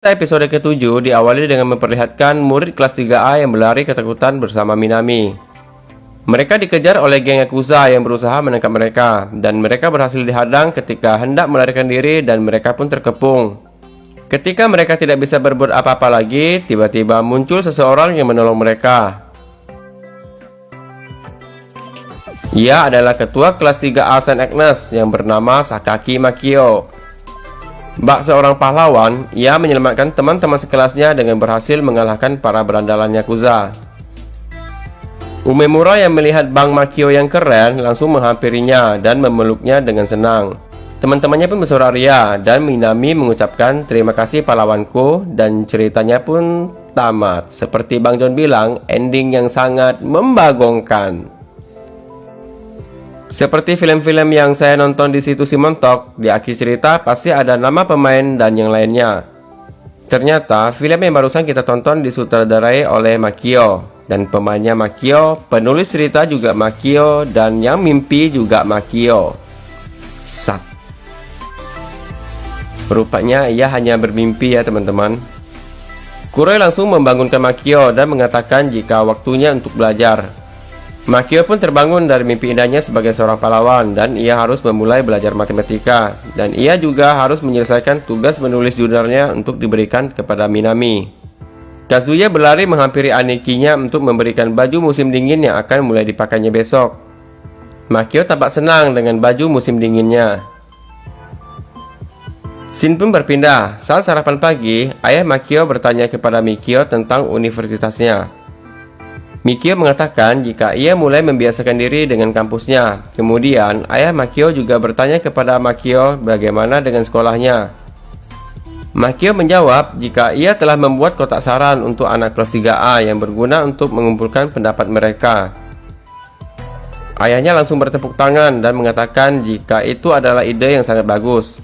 Episode ke-7 diawali dengan memperlihatkan murid kelas 3A yang berlari ketakutan bersama Minami. Mereka dikejar oleh geng Yakuza yang berusaha menangkap mereka, dan mereka berhasil dihadang ketika hendak melarikan diri dan mereka pun terkepung. Ketika mereka tidak bisa berbuat apa-apa lagi, tiba-tiba muncul seseorang yang menolong mereka. Ia adalah ketua kelas 3A Saint Agnes yang bernama Sakaki Makio. Bak seorang pahlawan, ia menyelamatkan teman-teman sekelasnya dengan berhasil mengalahkan para berandalan Yakuza. Umemura yang melihat Bang Makio yang keren langsung menghampirinya dan memeluknya dengan senang. Teman-temannya pun bersorak-ria dan Minami mengucapkan terima kasih pahlawanku, dan ceritanya pun tamat. Seperti Bang John bilang, ending yang sangat membagongkan. Seperti film-film yang saya nonton di situs Simontok, di akhir cerita pasti ada nama pemain dan yang lainnya. Ternyata film yang barusan kita tonton disutradarai oleh Makio, dan pemainnya Makio, penulis cerita juga Makio, dan yang mimpi juga Makio. Sat. Rupanya ia hanya bermimpi ya teman-teman. Kuroi langsung membangunkan Makio dan mengatakan jika waktunya untuk belajar. Makio pun terbangun dari mimpi indahnya sebagai seorang pahlawan, dan ia harus memulai belajar matematika, dan ia juga harus menyelesaikan tugas menulis jurnalnya untuk diberikan kepada Minami. Kazuya berlari menghampiri Anikinya untuk memberikan baju musim dingin yang akan mulai dipakainya besok. Makio tampak senang dengan baju musim dinginnya. Scene pun berpindah. Saat sarapan pagi, ayah Makio bertanya kepada Mikio tentang universitasnya. Mikio mengatakan jika ia mulai membiasakan diri dengan kampusnya. Kemudian, ayah Makio juga bertanya kepada Makio bagaimana dengan sekolahnya. Makio menjawab jika ia telah membuat kotak saran untuk anak kelas 3A yang berguna untuk mengumpulkan pendapat mereka. Ayahnya langsung bertepuk tangan dan mengatakan jika itu adalah ide yang sangat bagus.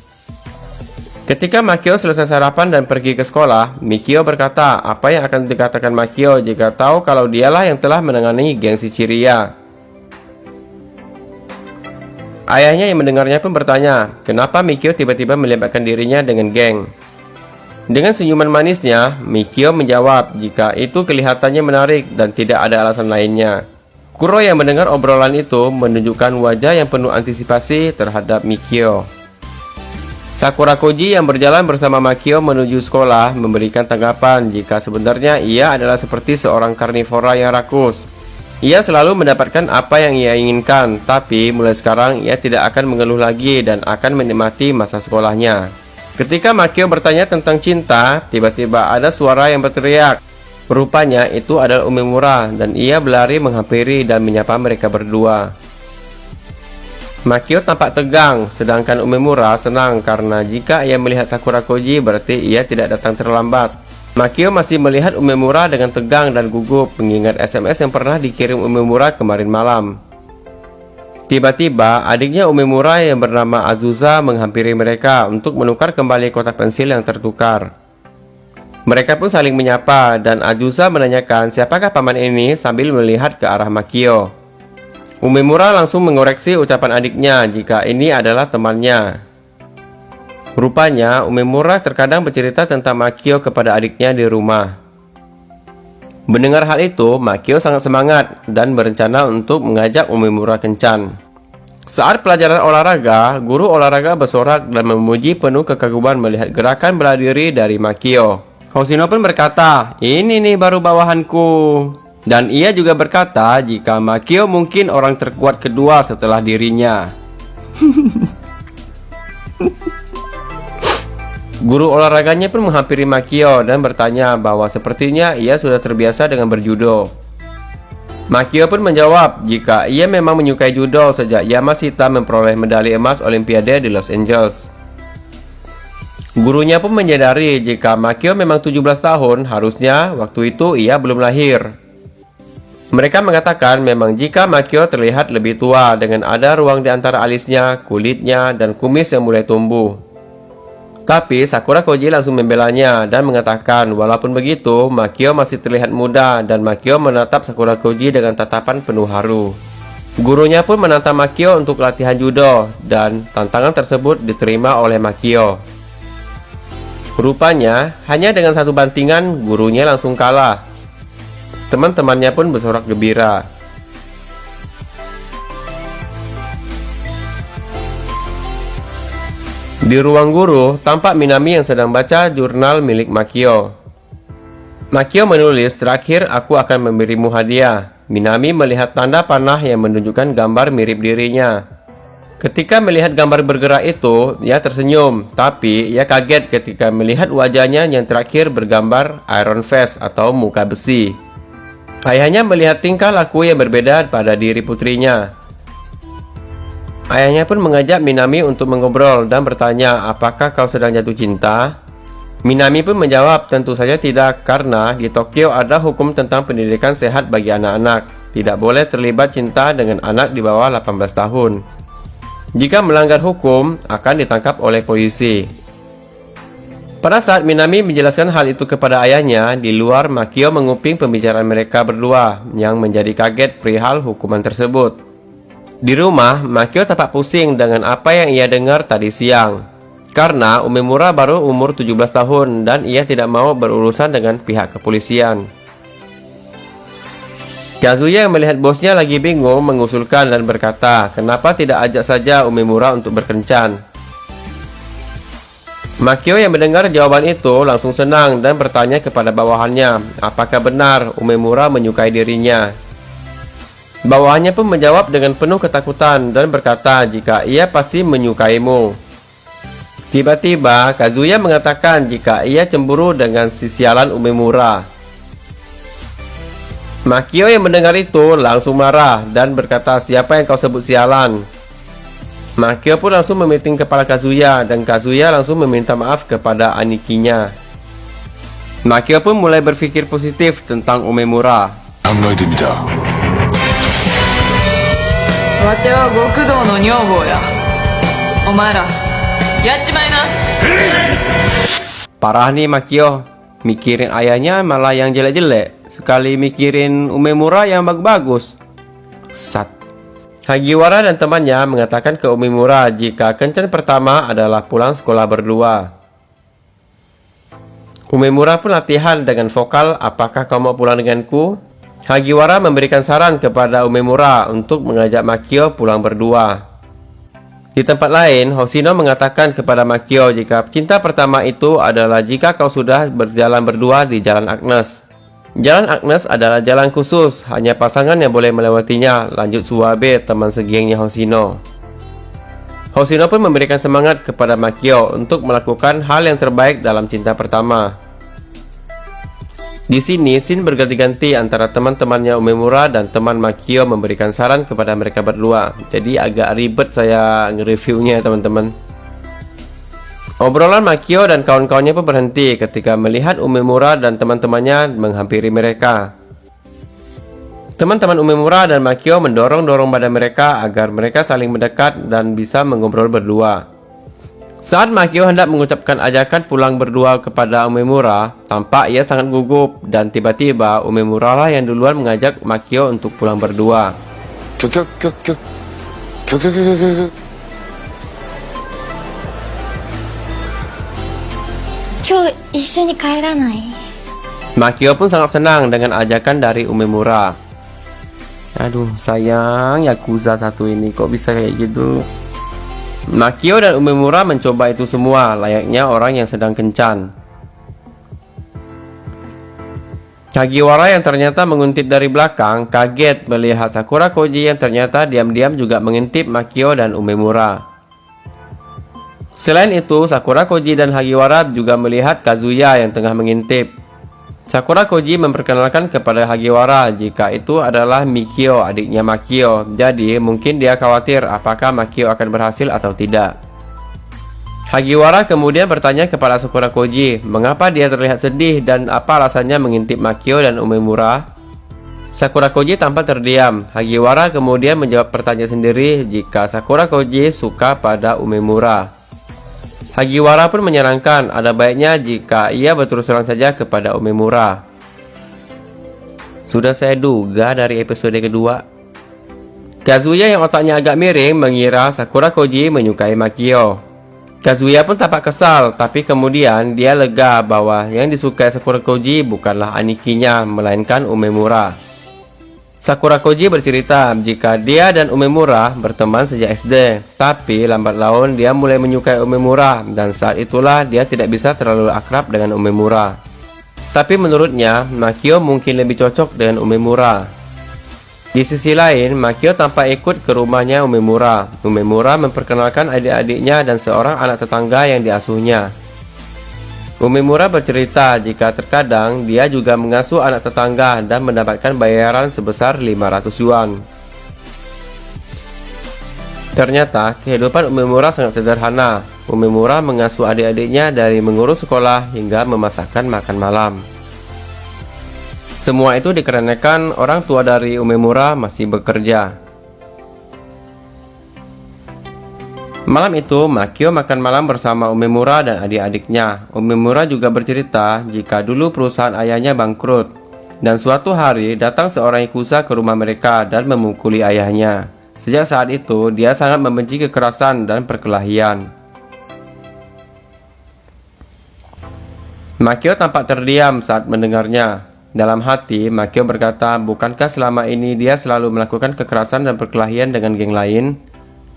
Ketika Makio selesai sarapan dan pergi ke sekolah, Mikio berkata apa yang akan dikatakan Makio jika tahu kalau dialah yang telah menangani geng Shichiria. Ayahnya yang mendengarnya pun bertanya, kenapa Mikio tiba-tiba melibatkan dirinya dengan geng. Dengan senyuman manisnya, Mikio menjawab jika itu kelihatannya menarik dan tidak ada alasan lainnya. Kuroi yang mendengar obrolan itu menunjukkan wajah yang penuh antisipasi terhadap Mikio. Sakura Koji yang berjalan bersama Makio menuju sekolah memberikan tanggapan jika sebenarnya ia adalah seperti seorang karnivora yang rakus. Ia selalu mendapatkan apa yang ia inginkan, tapi mulai sekarang ia tidak akan mengeluh lagi dan akan menikmati masa sekolahnya. Ketika Makio bertanya tentang cinta, tiba-tiba ada suara yang berteriak. Rupanya itu adalah Umemura, dan ia berlari menghampiri dan menyapa mereka berdua. Makio tampak tegang, sedangkan Umemura senang karena jika ia melihat Sakura Koji berarti ia tidak datang terlambat. Makio masih melihat Umemura dengan tegang dan gugup mengingat SMS yang pernah dikirim Umemura kemarin malam. Tiba-tiba adiknya Umemura yang bernama Azusa menghampiri mereka untuk menukar kembali kotak pensil yang tertukar. Mereka pun saling menyapa dan Azusa menanyakan siapakah paman ini sambil melihat ke arah Makio. Umemura langsung mengoreksi ucapan adiknya jika ini adalah temannya. Rupanya Umemura terkadang bercerita tentang Makio kepada adiknya di rumah. Mendengar hal itu, Makio sangat semangat dan berencana untuk mengajak Umemura kencan. Saat pelajaran olahraga, guru olahraga bersorak dan memuji penuh kekaguman melihat gerakan bela diri dari Makio. Hoshino pun berkata, "Ini nih baru bawahanku." Dan ia juga berkata jika Makio mungkin orang terkuat kedua setelah dirinya. Guru olahraganya pun menghampiri Makio dan bertanya bahwa sepertinya ia sudah terbiasa dengan berjudo. Makio pun menjawab jika ia memang menyukai judo sejak Yamashita memperoleh medali emas Olimpiade di Los Angeles. Gurunya pun menyadari jika Makio memang 17 tahun, harusnya waktu itu ia belum lahir. Mereka mengatakan memang jika Makio terlihat lebih tua dengan ada ruang di antara alisnya, kulitnya, dan kumis yang mulai tumbuh. Tapi Sakura Koji langsung membelanya dan mengatakan walaupun begitu, Makio masih terlihat muda dan Makio menatap Sakura Koji dengan tatapan penuh haru. Gurunya pun menantang Makio untuk latihan judo dan tantangan tersebut diterima oleh Makio. Rupanya, hanya dengan satu bantingan, gurunya langsung kalah. Teman-temannya pun bersorak gembira. Di ruang guru, tampak Minami yang sedang baca jurnal milik Makio. Makio menulis, "Terakhir aku akan memberimu hadiah." Minami melihat tanda panah yang menunjukkan gambar mirip dirinya. Ketika melihat gambar bergerak itu, ia tersenyum, tapi ia kaget ketika melihat wajahnya yang terakhir bergambar Iron Face atau muka besi. Ayahnya melihat tingkah laku yang berbeda pada diri putrinya. Ayahnya pun mengajak Minami untuk mengobrol dan bertanya, "Apakah kau sedang jatuh cinta?" Minami pun menjawab, "Tentu saja tidak, karena di Tokyo ada hukum tentang pendidikan sehat bagi anak-anak. Tidak boleh terlibat cinta dengan anak di bawah 18 tahun. Jika melanggar hukum, akan ditangkap oleh polisi." Pada saat Minami menjelaskan hal itu kepada ayahnya, di luar Makio menguping pembicaraan mereka berdua yang menjadi kaget perihal hukuman tersebut. Di rumah, Makio tampak pusing dengan apa yang ia dengar tadi siang. Karena Umemura baru umur 17 tahun dan ia tidak mau berurusan dengan pihak kepolisian. Kazuya yang melihat bosnya lagi bingung mengusulkan dan berkata, "Kenapa tidak ajak saja Umemura untuk berkencan?" Makio yang mendengar jawaban itu langsung senang dan bertanya kepada bawahannya, apakah benar Umemura menyukai dirinya. Bawahannya pun menjawab dengan penuh ketakutan dan berkata jika ia pasti menyukaimu. Tiba-tiba Kazuya mengatakan jika ia cemburu dengan si sialan Umemura. Makio yang mendengar itu langsung marah dan berkata, "Siapa yang kau sebut sialan?" Makio pun langsung memiting kepala Kazuya dan Kazuya langsung meminta maaf kepada anikinya. Makio pun mulai berpikir positif tentang Umemura. Parah nih Makio, mikirin ayahnya malah yang jelek-jelek. Sekali mikirin Umemura yang bagus-bagus. Sat. Hagiwara dan temannya mengatakan ke Umemura jika kencan pertama adalah pulang sekolah berdua. Umemura pun latihan dengan vokal, "Apakah kau mau pulang denganku?" Hagiwara memberikan saran kepada Umemura untuk mengajak Makio pulang berdua. Di tempat lain, Hoshino mengatakan kepada Makio jika cinta pertama itu adalah jika kau sudah berjalan berdua di Jalan Agnes. Jalan Agnes adalah jalan khusus, hanya pasangan yang boleh melewatinya, lanjut Suwabe, teman segengnya Hoshino. Hoshino pun memberikan semangat kepada Makio untuk melakukan hal yang terbaik dalam cinta pertama. Di sini, scene berganti-ganti antara teman-temannya Umemura dan teman Makio memberikan saran kepada mereka berdua. Jadi agak ribet saya nge-reviewnya teman-teman. Obrolan Makio dan kawan-kawannya pun berhenti ketika melihat Umemura dan teman-temannya menghampiri mereka. Teman-teman Umemura dan Makio mendorong-dorong badan mereka agar mereka saling mendekat dan bisa mengobrol berdua. Saat Makio hendak mengucapkan ajakan pulang berdua kepada Umemura, tampak ia sangat gugup dan tiba-tiba Umemura lah yang duluan mengajak Makio untuk pulang berdua. Makio pun sangat senang dengan ajakan dari Umemura. Aduh sayang Yakuza satu ini kok bisa kayak gitu. Makio dan Umemura mencoba itu semua layaknya orang yang sedang kencan. Hagiwara yang ternyata menguntit dari belakang kaget melihat Sakura Koji yang ternyata diam-diam juga mengintip Makio dan Umemura. Selain itu, Sakura Koji dan Hagiwara juga melihat Kazuya yang tengah mengintip. Sakura Koji memperkenalkan kepada Hagiwara jika itu adalah Mikio, adiknya Makio. Jadi, mungkin dia khawatir apakah Makio akan berhasil atau tidak. Hagiwara kemudian bertanya kepada Sakura Koji, mengapa dia terlihat sedih dan apa rasanya mengintip Makio dan Umemura? Sakura Koji tampak terdiam. Hagiwara kemudian menjawab pertanyaan sendiri jika Sakura Koji suka pada Umemura. Hagiwara pun menyarankan ada baiknya jika ia berterus terang saja kepada Umemura. Sudah saya duga dari episode kedua. Kazuya yang otaknya agak miring mengira Sakura Koji menyukai Makio. Kazuya pun tampak kesal, tapi kemudian dia lega bahwa yang disukai Sakura Koji bukanlah Anikinya, melainkan Umemura. Sakura Koji bercerita jika dia dan Umemura berteman sejak SD, tapi lambat laun dia mulai menyukai Umemura dan saat itulah dia tidak bisa terlalu akrab dengan Umemura. Tapi menurutnya, Makio mungkin lebih cocok dengan Umemura. Di sisi lain, Makio tampak ikut ke rumahnya Umemura. Umemura memperkenalkan adik-adiknya dan seorang anak tetangga yang diasuhnya. Umemura bercerita jika terkadang dia juga mengasuh anak tetangga dan mendapatkan bayaran sebesar 500 yuan. Ternyata, kehidupan Umemura sangat sederhana. Umemura mengasuh adik-adiknya dari mengurus sekolah hingga memasakkan makan malam. Semua itu dikarenakan orang tua dari Umemura masih bekerja. Malam itu, Makio makan malam bersama Umemura dan adik-adiknya. Umemura juga bercerita jika dulu perusahaan ayahnya bangkrut. Dan suatu hari datang seorang yakuza ke rumah mereka dan memukuli ayahnya. Sejak saat itu, dia sangat membenci kekerasan dan perkelahian. Makio tampak terdiam saat mendengarnya. Dalam hati, Makio berkata, bukankah selama ini dia selalu melakukan kekerasan dan perkelahian dengan geng lain?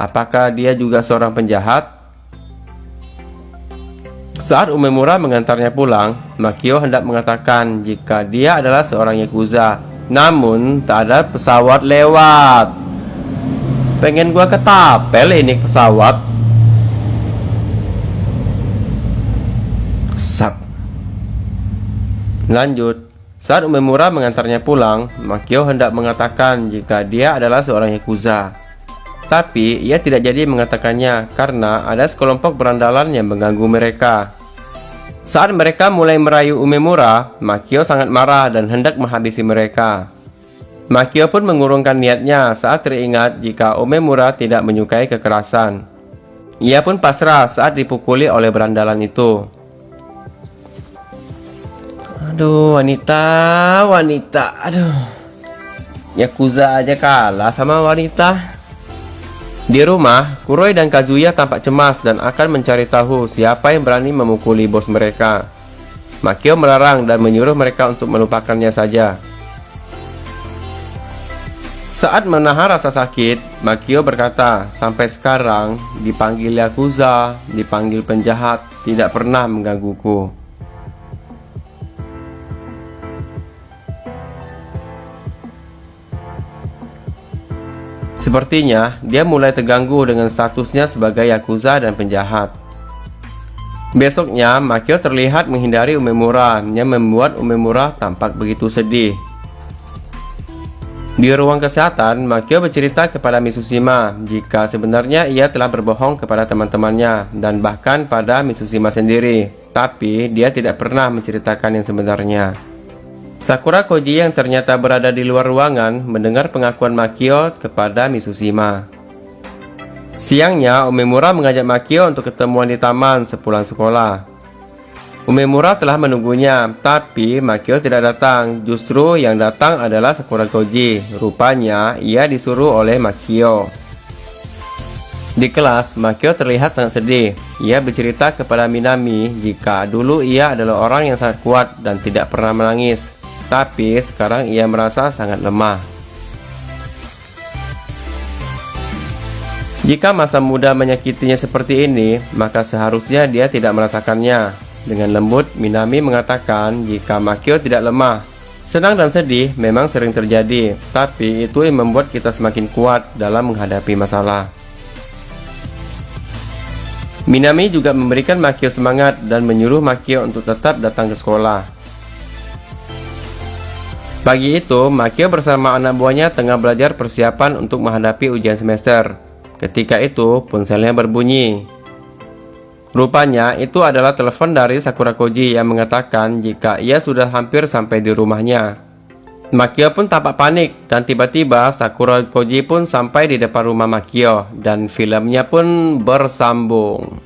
Apakah dia juga seorang penjahat? Saat Umemura mengantarnya pulang, Makio hendak mengatakan jika dia adalah seorang yakuza. Namun, tak ada pesawat lewat. Pengen gua ketapel ini pesawat. Sat. Lanjut. Saat Umemura mengantarnya pulang, Makio hendak mengatakan jika dia adalah seorang yakuza. Tapi ia tidak jadi mengatakannya karena ada sekelompok berandalan yang mengganggu mereka. Saat mereka mulai merayu Umemura, Makio sangat marah dan hendak menghabisi mereka. Makio pun mengurungkan niatnya saat teringat jika Umemura tidak menyukai kekerasan. Ia pun pasrah saat dipukuli oleh berandalan itu. Aduh, wanita. Aduh. Yakuza aja kalah sama wanita. Di rumah, Kuroi dan Kazuya tampak cemas dan akan mencari tahu siapa yang berani memukuli bos mereka. Makio melarang dan menyuruh mereka untuk melupakannya saja. Saat menahan rasa sakit, Makio berkata, sampai sekarang dipanggil yakuza, dipanggil penjahat, tidak pernah menggangguku. Sepertinya dia mulai terganggu dengan statusnya sebagai yakuza dan penjahat. Besoknya, Makio terlihat menghindari Umemura yang membuat Umemura tampak begitu sedih. Di ruang kesehatan, Makio bercerita kepada Mitsushima jika sebenarnya ia telah berbohong kepada teman-temannya dan bahkan pada Mitsushima sendiri, tapi dia tidak pernah menceritakan yang sebenarnya. Sakura Koji yang ternyata berada di luar ruangan mendengar pengakuan Makio kepada Mitsushima. Siangnya, Umemura mengajak Makio untuk ketemuan di taman sepulang sekolah. Umemura telah menunggunya, tapi Makio tidak datang. Justru yang datang adalah Sakura Koji. Rupanya, ia disuruh oleh Makio. Di kelas, Makio terlihat sangat sedih. Ia bercerita kepada Minami jika dulu ia adalah orang yang sangat kuat dan tidak pernah menangis. Tapi sekarang ia merasa sangat lemah. Jika masa muda menyakitinya seperti ini, maka seharusnya dia tidak merasakannya. Dengan lembut, Minami mengatakan jika Makio tidak lemah. Senang dan sedih memang sering terjadi, tapi itu yang membuat kita semakin kuat dalam menghadapi masalah. Minami juga memberikan Makio semangat dan menyuruh Makio untuk tetap datang ke sekolah. Pagi itu, Makio bersama anak buahnya tengah belajar persiapan untuk menghadapi ujian semester. Ketika itu, ponselnya berbunyi. Rupanya, itu adalah telepon dari Sakura Koji yang mengatakan jika ia sudah hampir sampai di rumahnya. Makio pun tampak panik dan tiba-tiba Sakura Koji pun sampai di depan rumah Makio dan filmnya pun bersambung.